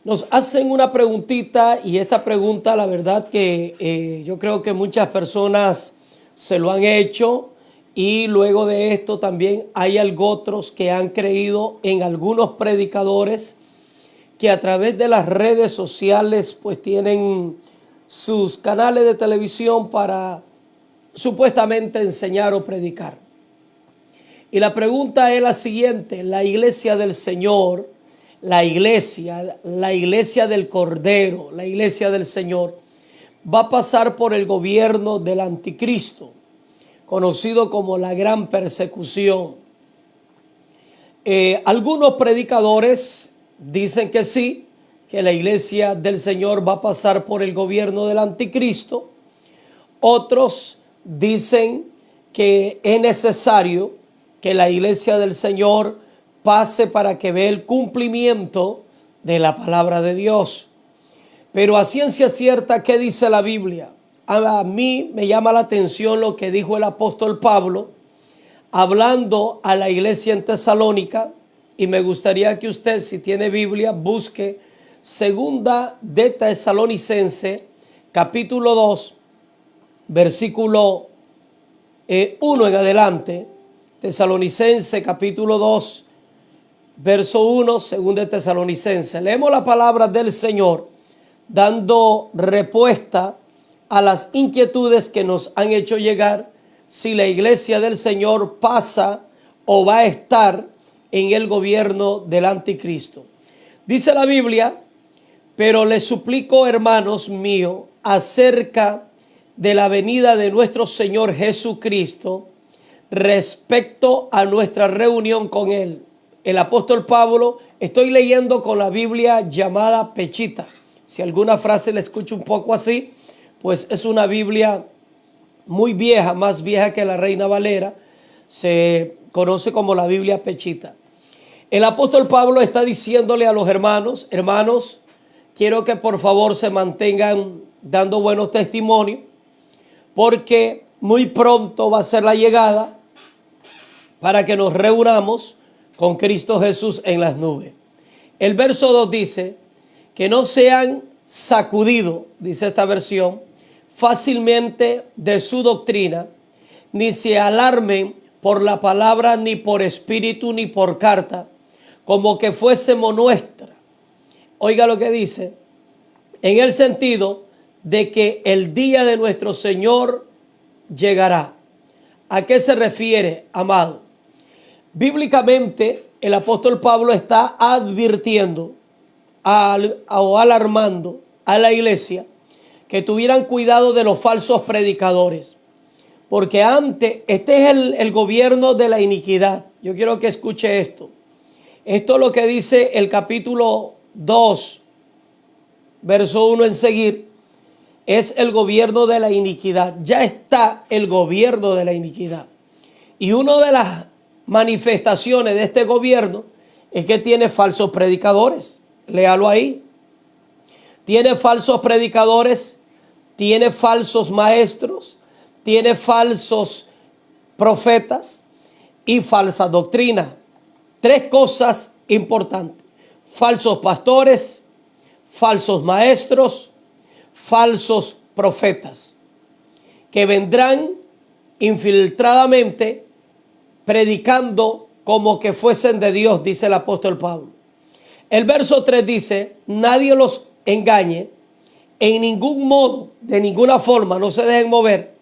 Nos hacen una preguntita y esta pregunta, la verdad que yo creo que muchas personas se lo han hecho y luego de esto también hay otros que han creído en algunos predicadores que a través de las redes sociales pues tienen sus canales de televisión para supuestamente enseñar o predicar. Y la pregunta es la siguiente: la iglesia del Señor, la iglesia del Cordero, la iglesia del Señor, va a pasar por el gobierno del anticristo, conocido como la gran persecución. Algunos predicadores dicen que sí, que la iglesia del Señor va a pasar por el gobierno del anticristo. Otros dicen que es necesario que la iglesia del Señor pase para que vea el cumplimiento de la palabra de Dios. Pero a ciencia cierta, ¿qué dice la Biblia? A mí me llama la atención lo que dijo el apóstol Pablo hablando a la iglesia en Tesalónica, y me gustaría que usted, si tiene Biblia, busque segunda de Tesalonicense, capítulo 2, versículo 1 en adelante. Tesalonicense, capítulo 2, verso 1, segunda de Tesalonicense. Leemos la palabra del Señor, dando respuesta a las inquietudes que nos han hecho llegar si la iglesia del Señor pasa o va a estar en el gobierno del anticristo. Dice la Biblia: pero les suplico, hermanos míos, acerca de la venida de nuestro Señor Jesucristo, respecto a nuestra reunión con Él. El apóstol Pablo, estoy leyendo con la Biblia llamada Pechita. Si alguna frase le escucho un poco así, pues es una Biblia muy vieja, más vieja que la Reina Valera. Se conoce como la Biblia Pechita. El apóstol Pablo está diciéndole a los hermanos: hermanos, quiero que por favor se mantengan dando buenos testimonios, porque muy pronto va a ser la llegada para que nos reunamos con Cristo Jesús en las nubes. El verso 2 dice que no sean sacudidos, dice esta versión, fácilmente de su doctrina, ni se alarmen por la palabra, ni por espíritu, ni por carta, como que fuésemos nuestra. Oiga lo que dice, en el sentido de que el día de nuestro Señor llegará. ¿A qué se refiere, amado? Bíblicamente, el apóstol Pablo está advirtiendo o alarmando a la iglesia que tuvieran cuidado de los falsos predicadores. Porque antes, este es el gobierno de la iniquidad. Yo quiero que escuche esto. Esto es lo que dice el capítulo 2, verso 1 en seguir. Es el gobierno de la iniquidad. Ya está el gobierno de la iniquidad. Y una de las manifestaciones de este gobierno es que tiene falsos predicadores. Léalo ahí. Tiene falsos predicadores, tiene falsos maestros, tiene falsos profetas y falsa doctrina. Tres cosas importantes: falsos pastores, falsos maestros, falsos profetas, que vendrán infiltradamente predicando como que fuesen de Dios, dice el apóstol Pablo. El verso 3 dice: nadie los engañe en ningún modo, de ninguna forma, no se dejen mover.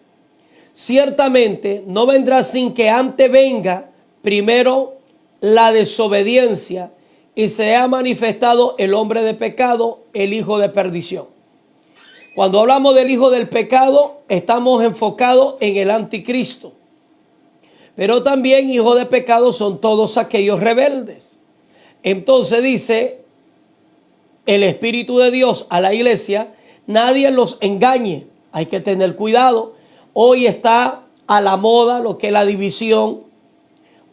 Ciertamente no vendrá sin que antes venga primero la desobediencia y se ha manifestado el hombre de pecado, el hijo de perdición. Cuando hablamos del hijo del pecado, estamos enfocados en el anticristo. Pero también hijos de pecado son todos aquellos rebeldes. Entonces dice el Espíritu de Dios a la iglesia: nadie los engañe. Hay que tener cuidado. Hoy está a la moda lo que es la división.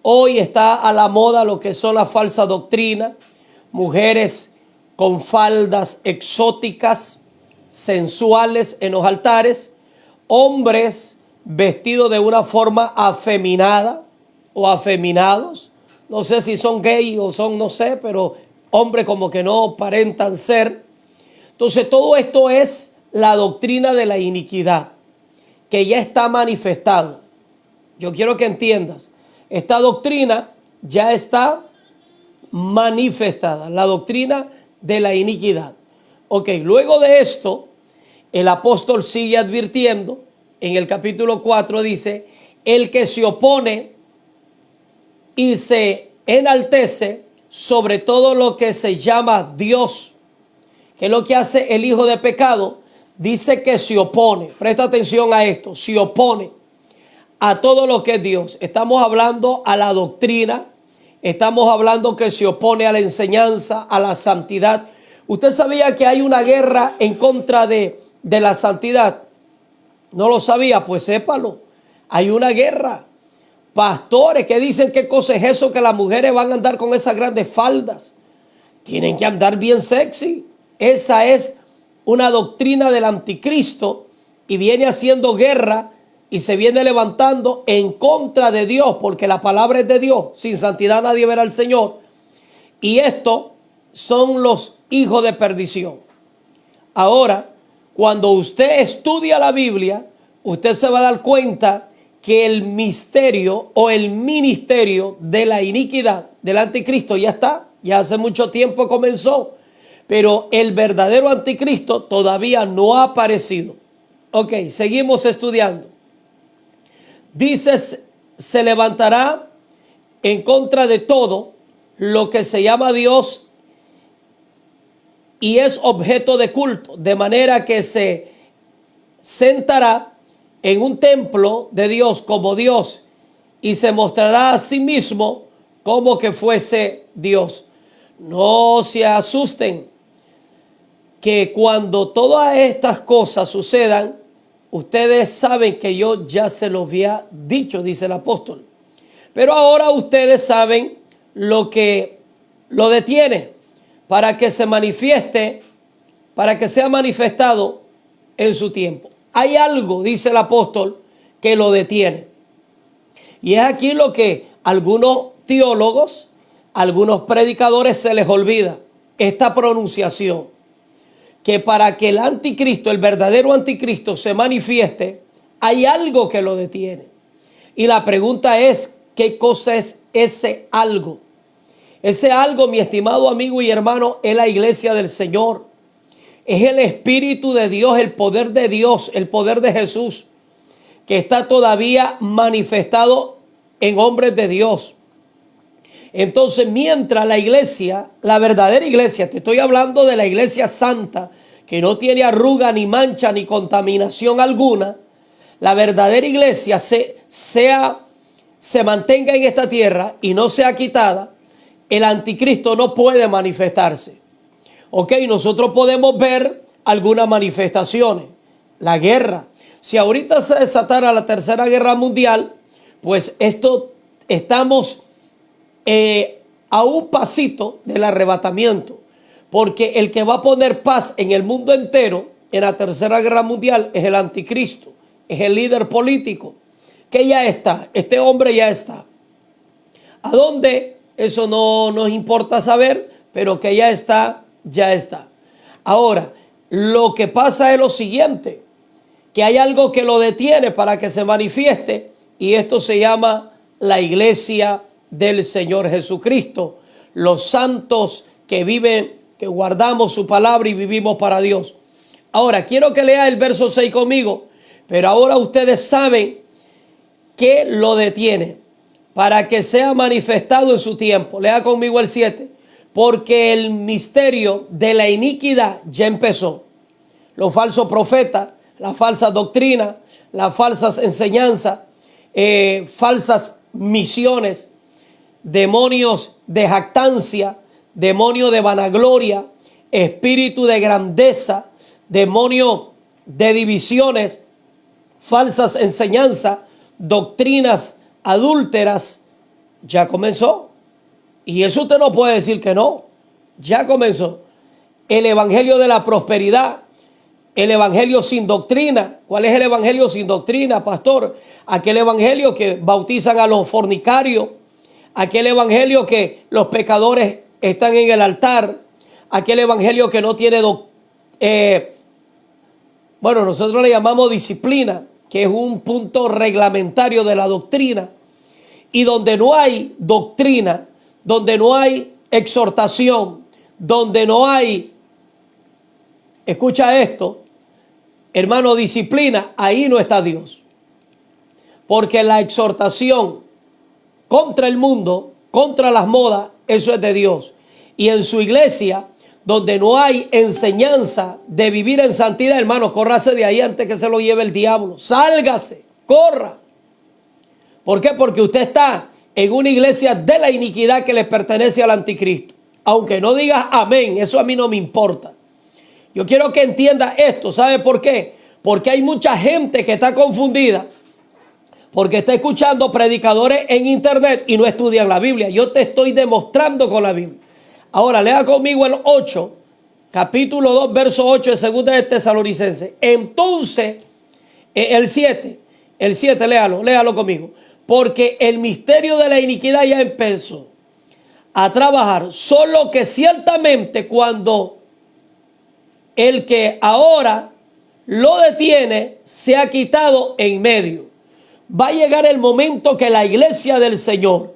Hoy está a la moda lo que son las falsas doctrinas. Mujeres con faldas exóticas, sensuales en los altares. Hombres vestidos de una forma afeminada o afeminados. No sé si son gay o son, no sé, pero hombres como que no aparentan ser. Entonces todo esto es la doctrina de la iniquidad, que ya está manifestado. Yo quiero que entiendas, esta doctrina ya está manifestada, la doctrina de la iniquidad. Ok, luego de esto, el apóstol sigue advirtiendo, en el capítulo 4 dice, el que se opone y se enaltece sobre todo lo que se llama Dios, que es lo que hace el hijo de pecado, dice que se opone, presta atención a esto, se opone a todo lo que es Dios. Estamos hablando a la doctrina, estamos hablando que se opone a la enseñanza, a la santidad. ¿Usted sabía que hay una guerra en contra de la santidad? ¿No lo sabía? Pues sépalo, hay una guerra. Pastores que dicen qué cosa es eso, que las mujeres van a andar con esas grandes faldas. Tienen que andar bien sexy. Esa es una doctrina del anticristo y viene haciendo guerra y se viene levantando en contra de Dios, porque la palabra es de Dios. Sin santidad nadie verá al Señor. Y estos son los hijos de perdición. Ahora, cuando usted estudia la Biblia, usted se va a dar cuenta que el misterio o el ministerio de la iniquidad del anticristo ya está, ya hace mucho tiempo comenzó, pero el verdadero anticristo todavía no ha aparecido. Ok, seguimos estudiando. Dice, se levantará en contra de todo lo que se llama Dios y es objeto de culto, de manera que se sentará en un templo de Dios como Dios y se mostrará a sí mismo como que fuese Dios. No se asusten que cuando todas estas cosas sucedan, ustedes saben que yo ya se los había dicho, dice el apóstol. Pero ahora ustedes saben lo que lo detiene para que se manifieste, para que sea manifestado en su tiempo. Hay algo, dice el apóstol, que lo detiene. Y es aquí lo que algunos teólogos, algunos predicadores se les olvida, esta pronunciación. Que para que el anticristo, el verdadero anticristo se manifieste, hay algo que lo detiene. Y la pregunta es, ¿qué cosa es ese algo? Ese algo, mi estimado amigo y hermano, es la iglesia del Señor. Es el Espíritu de Dios, el poder de Dios, el poder de Jesús, que está todavía manifestado en hombres de Dios. Entonces, mientras la iglesia, la verdadera iglesia, te estoy hablando de la iglesia santa, que no tiene arruga, ni mancha, ni contaminación alguna, la verdadera iglesia se mantenga en esta tierra y no sea quitada, el anticristo no puede manifestarse. Ok, nosotros podemos ver algunas manifestaciones. La guerra. Si ahorita se desatara la tercera guerra mundial, pues estamos a un pasito del arrebatamiento. Porque el que va a poner paz en el mundo entero en la tercera guerra mundial es el anticristo. Es el líder político que ya está. Este hombre ya está. ¿A dónde? Eso no nos importa saber, pero que ya está, ya está. Ahora, lo que pasa es lo siguiente, que hay algo que lo detiene para que se manifieste, y esto se llama la iglesia del Señor Jesucristo, los santos que viven, que guardamos su palabra y vivimos para Dios. Ahora, quiero que lea el verso 6 conmigo, pero ahora ustedes saben que lo detiene para que sea manifestado en su tiempo. Lea conmigo el 7. Porque el misterio de la iniquidad ya empezó. Los falsos profetas, la falsa doctrina, las falsas enseñanzas, falsas misiones, demonios de jactancia, demonio de vanagloria, espíritu de grandeza, demonio de divisiones, falsas enseñanzas, doctrinas adúlteras, ya comenzó. Y eso usted no puede decir que no. Ya comenzó. El evangelio de la prosperidad, el evangelio sin doctrina. ¿Cuál es el evangelio sin doctrina, pastor? Aquel evangelio que bautizan a los fornicarios, aquel evangelio que los pecadores están en el altar, aquel evangelio que no tiene, nosotros le llamamos disciplina, que es un punto reglamentario de la doctrina, y donde no hay doctrina, donde no hay exhortación, donde no hay, escucha esto, hermano, disciplina, ahí no está Dios. Porque la exhortación contra el mundo, contra las modas, eso es de Dios. Y en su iglesia, donde no hay enseñanza de vivir en santidad, hermano, córrase de ahí antes que se lo lleve el diablo. Sálgase, corra. ¿Por qué? Porque usted está en una iglesia de la iniquidad que le pertenece al anticristo. Aunque no digas amén, eso a mí no me importa. Yo quiero que entienda esto. ¿Sabe por qué? Porque hay mucha gente que está confundida, porque está escuchando predicadores en internet y no estudian la Biblia. Yo te estoy demostrando con la Biblia. Ahora, lea conmigo el 8, capítulo 2, verso 8 de 2 de Tesalonicenses. Entonces, el 7, léalo conmigo. Porque el misterio de la iniquidad ya empezó a trabajar, solo que ciertamente cuando el que ahora lo detiene se ha quitado en medio. Va a llegar el momento que la iglesia del Señor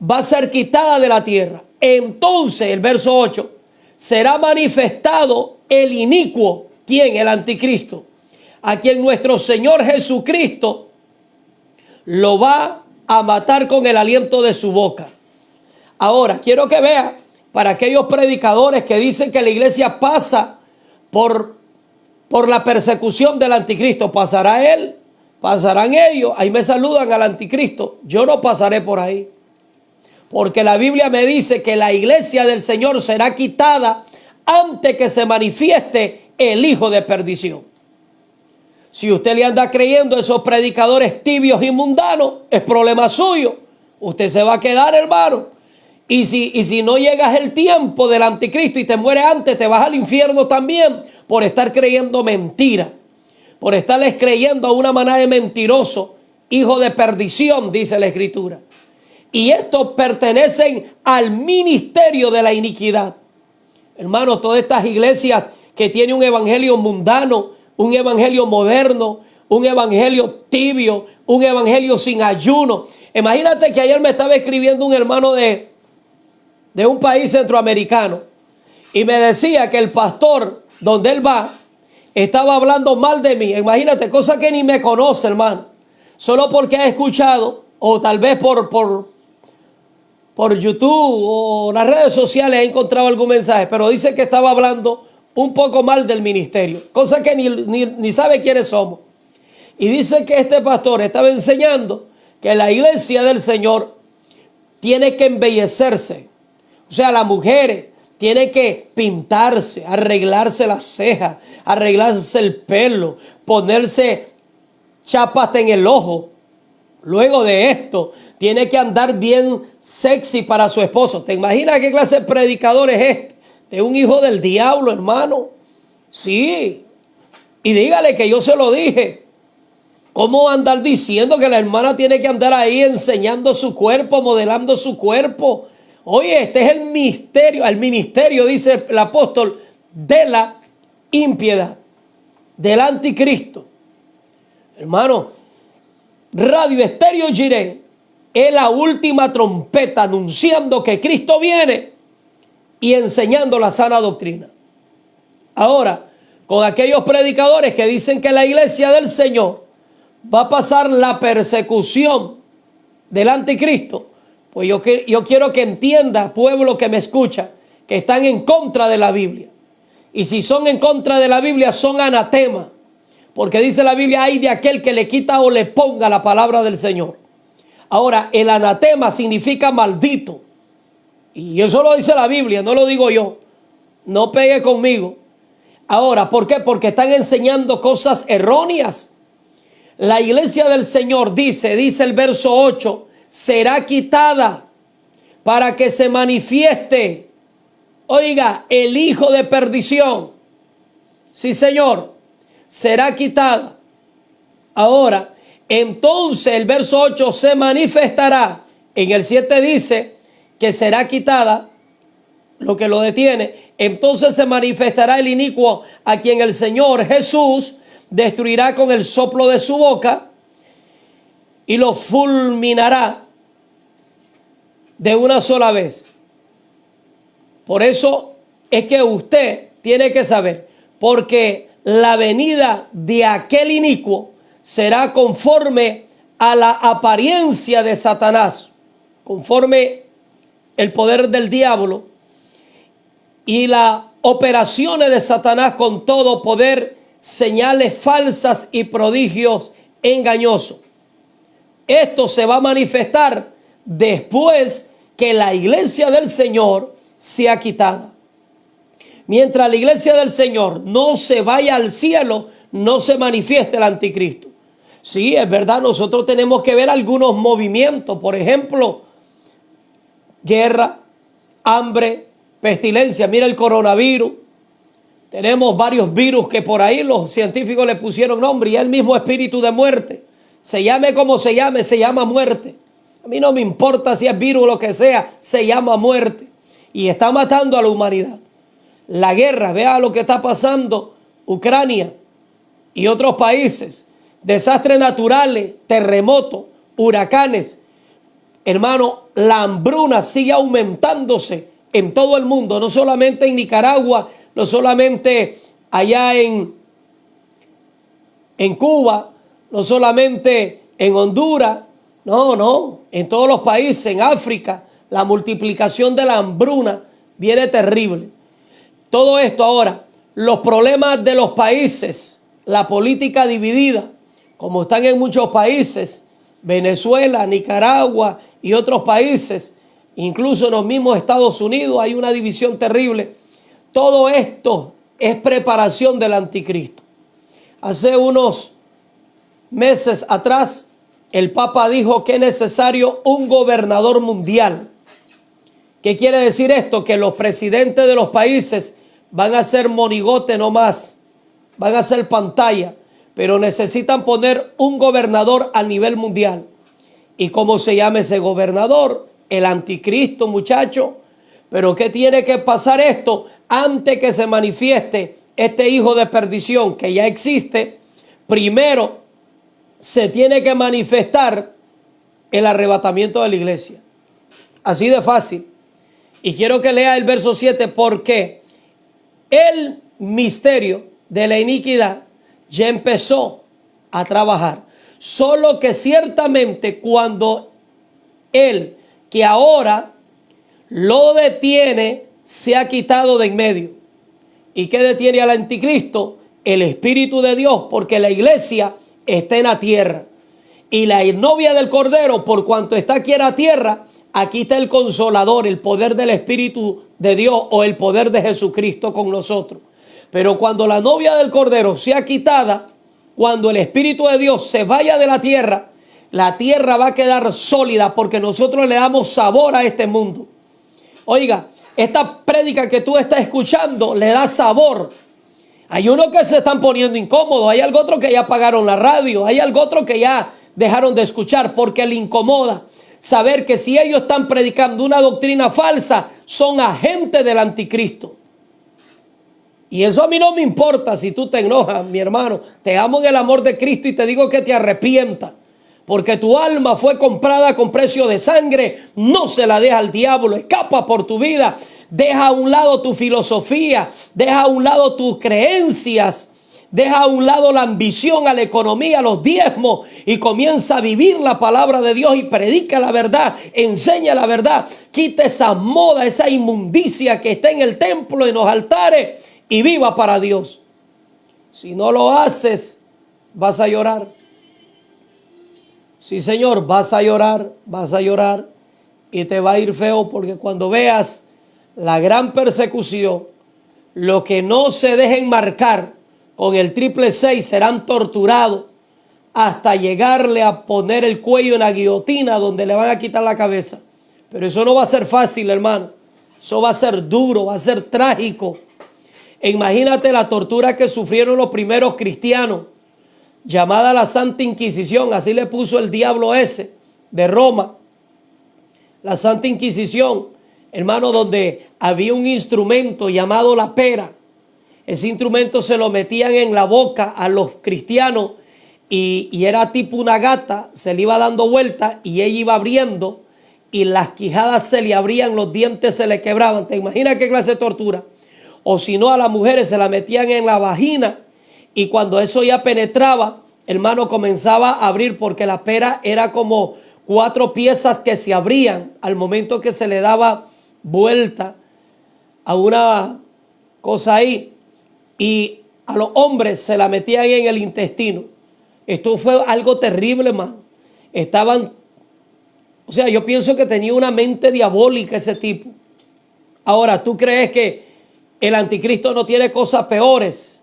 va a ser quitada de la tierra. Entonces, el verso 8, será manifestado el inicuo. ¿Quién? El anticristo. A quien nuestro Señor Jesucristo lo va a matar con el aliento de su boca. Ahora, quiero que vea, para aquellos predicadores que dicen que la iglesia pasa por la persecución del anticristo, pasará él, pasarán ellos, ahí me saludan al anticristo, yo no pasaré por ahí. Porque la Biblia me dice que la iglesia del Señor será quitada antes que se manifieste el hijo de perdición. Si usted le anda creyendo a esos predicadores tibios y mundanos, es problema suyo. Usted se va a quedar, hermano. Y si no llegas el tiempo del anticristo y te mueres antes, te vas al infierno también por estar creyendo mentira. Por estarles creyendo a una manada de mentirosos, hijo de perdición, dice la Escritura. Y estos pertenecen al ministerio de la iniquidad. Hermano, todas estas iglesias que tienen un evangelio mundano, un evangelio moderno, un evangelio tibio, un evangelio sin ayuno. Imagínate que ayer me estaba escribiendo un hermano de un país centroamericano y me decía que el pastor donde él va estaba hablando mal de mí. Imagínate, cosa que ni me conoce, hermano. Solo porque ha escuchado, o tal vez por YouTube o las redes sociales ha encontrado algún mensaje, pero dice que estaba hablando un poco mal del ministerio, cosa que ni sabe quiénes somos. Y dice que este pastor estaba enseñando que la iglesia del Señor tiene que embellecerse. O sea, las mujeres tienen que pintarse, arreglarse las cejas, arreglarse el pelo, ponerse chapas en el ojo. Luego de esto, tiene que andar bien sexy para su esposo. ¿Te imaginas qué clase de predicador es este? De un hijo del diablo, hermano. Sí. Y dígale que yo se lo dije. ¿Cómo andar diciendo que la hermana tiene que andar ahí enseñando su cuerpo, modelando su cuerpo? Oye, este es el ministerio, dice el apóstol, de la impiedad, del anticristo. Hermano, Radio Estéreo Jiré es la última trompeta anunciando que Cristo viene y enseñando la sana doctrina. Ahora, con aquellos predicadores que dicen que la iglesia del Señor va a pasar la persecución del anticristo, pues yo quiero que entienda, pueblo que me escucha, que están en contra de la Biblia. Y si son en contra de la Biblia, son anatema. Porque dice la Biblia, hay de aquel que le quita o le ponga la palabra del Señor. Ahora, el anatema significa maldito. Y eso lo dice la Biblia, no lo digo yo. No pegue conmigo. Ahora, ¿por qué? Porque están enseñando cosas erróneas. La iglesia del Señor dice el verso 8, será quitada para que se manifieste, oiga, el hijo de perdición. Sí, Señor, será quitada. Ahora, entonces el verso 8 se manifestará. En el 7 dice que será quitada lo que lo detiene. Entonces se manifestará el inicuo, a quien el Señor Jesús destruirá con el soplo de su boca y lo fulminará de una sola vez. Por eso es que usted tiene que saber, porque la venida de aquel inicuo será conforme a la apariencia de Satanás, conforme el poder del diablo y las operaciones de Satanás con todo poder, señales falsas y prodigios engañosos. Esto se va a manifestar después que la iglesia del Señor sea quitada. Mientras la iglesia del Señor no se vaya al cielo, no se manifieste el anticristo. Sí, es verdad, nosotros tenemos que ver algunos movimientos, por ejemplo, guerra, hambre, pestilencia. Mira el coronavirus. Tenemos varios virus que por ahí los científicos le pusieron nombre, y el mismo espíritu de muerte. Se llame como se llama muerte. A mí no me importa si es virus o lo que sea, se llama muerte. Y está matando a la humanidad. La guerra, vea lo que está pasando, Ucrania y otros países. Desastres naturales, terremotos, huracanes. Hermano, la hambruna sigue aumentándose en todo el mundo, no solamente en Nicaragua, no solamente allá en Cuba, no solamente en Honduras, no, en todos los países, en África, la multiplicación de la hambruna viene terrible. Todo esto ahora, los problemas de los países, la política dividida, como están en muchos países, Venezuela, Nicaragua y otros países, incluso en los mismos Estados Unidos hay una división terrible. Todo esto es preparación del anticristo. Hace unos meses atrás, el Papa dijo que es necesario un gobernador mundial. ¿Qué quiere decir esto? Que los presidentes de los países van a ser monigote no más, van a ser pantalla, pero necesitan poner un gobernador a nivel mundial. ¿Y cómo se llama ese gobernador? El anticristo, muchacho. Pero ¿qué tiene que pasar esto antes que se manifieste este hijo de perdición que ya existe? Primero se tiene que manifestar el arrebatamiento de la iglesia. Así de fácil. Y quiero que lea el verso 7, porque el misterio de la iniquidad ya empezó a trabajar. Solo que ciertamente cuando él, que ahora lo detiene, se ha quitado de en medio. ¿Y qué detiene al anticristo? El Espíritu de Dios, porque la iglesia está en la tierra. Y la novia del Cordero, por cuanto está aquí en la tierra, aquí está el Consolador, el poder del Espíritu de Dios o el poder de Jesucristo con nosotros. Pero cuando la novia del Cordero sea quitada, cuando el Espíritu de Dios se vaya de la tierra va a quedar sólida, porque nosotros le damos sabor a este mundo. Oiga, esta prédica que tú estás escuchando le da sabor. Hay unos que se están poniendo incómodos, hay algo otro que ya apagaron la radio, hay algo otro que ya dejaron de escuchar porque le incomoda saber que si ellos están predicando una doctrina falsa, son agentes del anticristo. Y eso a mí no me importa si tú te enojas, mi hermano. Te amo en el amor de Cristo y te digo que te arrepientas. Porque tu alma fue comprada con precio de sangre. No se la deja al diablo. Escapa por tu vida. Deja a un lado tu filosofía. Deja a un lado tus creencias. Deja a un lado la ambición a la economía, los diezmos. Y comienza a vivir la palabra de Dios y predica la verdad. Enseña la verdad. Quita esa moda, esa inmundicia que está en el templo, en los altares. Y viva para Dios. Si no lo haces, vas a llorar. Sí, Señor, vas a llorar y te va a ir feo, porque cuando veas la gran persecución, los que no se dejen marcar con el 666 serán torturados hasta llegarle a poner el cuello en la guillotina donde le van a quitar la cabeza. Pero eso no va a ser fácil, hermano. Eso va a ser duro, va a ser trágico. Imagínate la tortura que sufrieron los primeros cristianos, llamada la Santa Inquisición, así le puso el diablo ese de Roma. La Santa Inquisición hermano, donde había un instrumento llamado la pera. Ese instrumento se lo metían en la boca a los cristianos y era tipo una gata, se le iba dando vuelta y ella iba abriendo y las quijadas se le abrían, los dientes se le quebraban. ¿Te imaginas qué clase de tortura? O si no, a las mujeres se la metían en la vagina y cuando eso ya penetraba, hermano, comenzaba a abrir, porque la pera era como 4 piezas que se abrían al momento que se le daba vuelta a una cosa ahí, y a los hombres se la metían en el intestino. Esto fue algo terrible, hermano. O sea, yo pienso que tenía una mente diabólica ese tipo. Ahora, ¿tú crees que el anticristo no tiene cosas peores?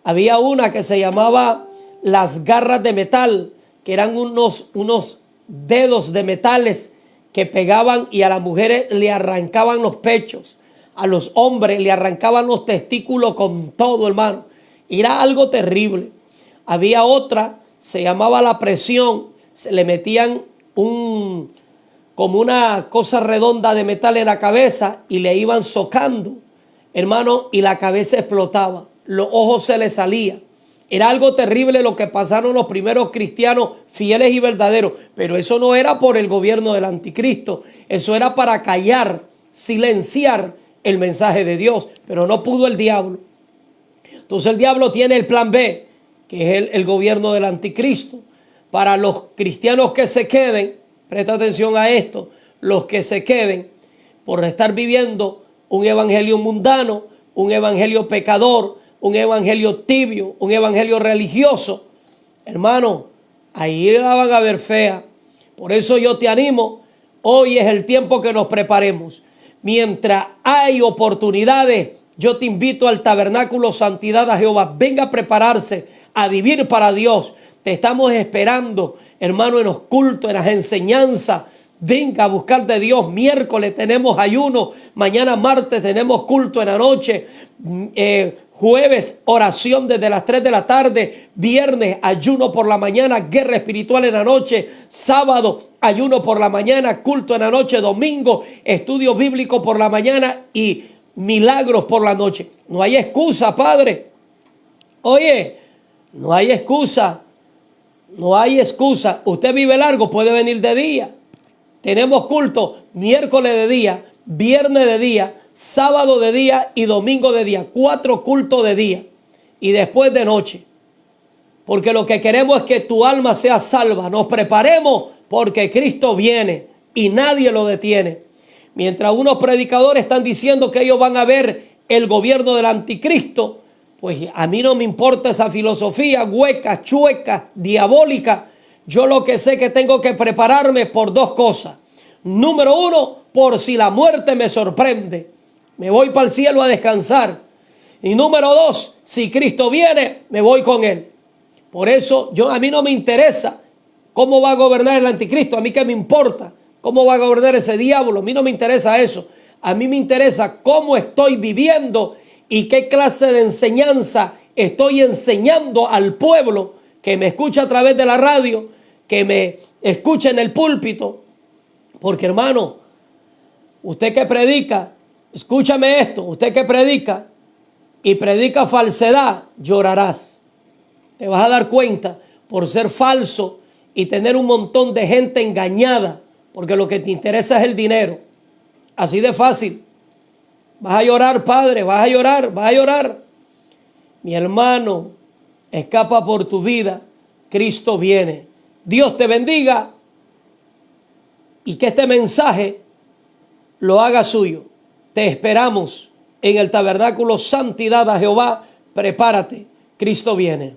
Había una que se llamaba las garras de metal, que eran unos dedos de metales que pegaban y a las mujeres le arrancaban los pechos, a los hombres le arrancaban los testículos con todo, hermano. Era algo terrible. Había otra, se llamaba la presión, se le metían como una cosa redonda de metal en la cabeza y le iban socando, hermano, y la cabeza explotaba, los ojos se le salían. Era algo terrible lo que pasaron los primeros cristianos fieles y verdaderos, pero eso no era por el gobierno del anticristo, eso era para callar, silenciar el mensaje de Dios, pero no pudo el diablo. Entonces el diablo tiene el plan B, que es el gobierno del anticristo. Para los cristianos que se queden, presta atención a esto, los que se queden por estar viviendo un evangelio mundano, un evangelio pecador, un evangelio tibio, un evangelio religioso, hermano, ahí la van a ver fea. Por eso yo te animo, hoy es el tiempo que nos preparemos. Mientras hay oportunidades, yo te invito al Tabernáculo Santidad a Jehová. Venga a prepararse, a vivir para Dios. Te estamos esperando, hermano, en los cultos, en las enseñanzas. Venga a buscar de Dios. Miércoles tenemos ayuno. Mañana martes tenemos culto en la noche. Jueves oración desde las 3 de la tarde. Viernes ayuno por la mañana, guerra espiritual en la noche. Sábado ayuno por la mañana, culto en la noche. Domingo estudio bíblico por la mañana y milagros por la noche. No hay excusa, Padre. Oye, no hay excusa. No hay excusa. Usted vive largo, puede venir de día. Tenemos culto miércoles de día, viernes de día, sábado de día y domingo de día. 4 cultos de día y después de noche. Porque lo que queremos es que tu alma sea salva. Nos preparemos porque Cristo viene y nadie lo detiene. Mientras unos predicadores están diciendo que ellos van a ver el gobierno del anticristo, pues a mí no me importa esa filosofía hueca, chueca, diabólica. Yo lo que sé que tengo que prepararme por 2 cosas. Número 1, por si la muerte me sorprende. Me voy para el cielo a descansar. Y número 2, si Cristo viene, me voy con Él. Por eso a mí no me interesa cómo va a gobernar el anticristo. A mí qué me importa cómo va a gobernar ese diablo. A mí no me interesa eso. A mí me interesa cómo estoy viviendo y qué clase de enseñanza estoy enseñando al pueblo que me escucha a través de la radio, que me escucha en el púlpito. Porque, hermano, usted que predica, escúchame esto, usted que predica y predica falsedad, llorarás. Te vas a dar cuenta por ser falso y tener un montón de gente engañada, porque lo que te interesa es el dinero. Así de fácil. Vas a llorar, padre, vas a llorar, vas a llorar. Mi hermano, escapa por tu vida, Cristo viene. Dios te bendiga y que este mensaje lo haga suyo. Te esperamos en el Tabernáculo Santidad a Jehová. Prepárate, Cristo viene.